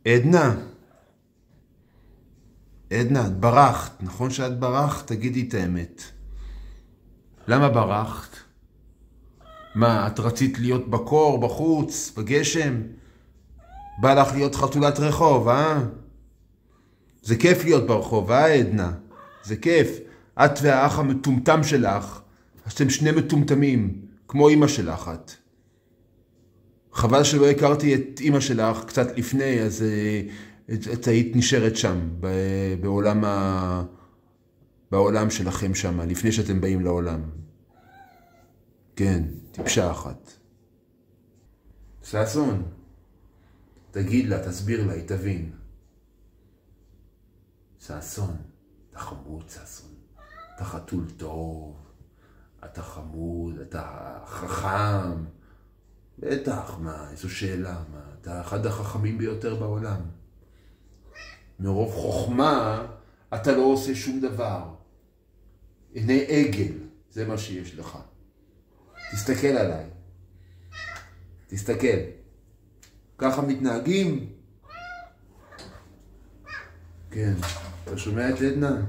עדנה, עדנה, את ברחת. נכון שאת ברחת? תגידי את האמת. למה ברחת? מה, את רצית להיות בקור, בחוץ, בגשם? בא לך להיות חתולת רחוב, זה כיף להיות ברחוב, עדנה? זה כיף. את והאח המטומטם שלך, אתם שני מטומטמים, כמו אמא שלך את. חבל שלא הכרתי את אמא שלך קצת לפני, אז את היית נשארת שם, בעולם שלכם שם, לפני שאתם באים לעולם. כן, טיפשה אחת. ששון, תגיד לה, תסביר לה, היא תבין. ששון, אתה חמוד, ששון. אתה חתול טוב, אתה חמוד, אתה חכם. בטח, מה, איזו שאלה, מה, אתה אחד החכמים ביותר בעולם. מרוב חוכמה, אתה לא עושה שום דבר. הנה עגל, זה מה שיש לך. תסתכל עליי. תסתכל. ככה מתנהגים? כן, אתה שומע את עדנה?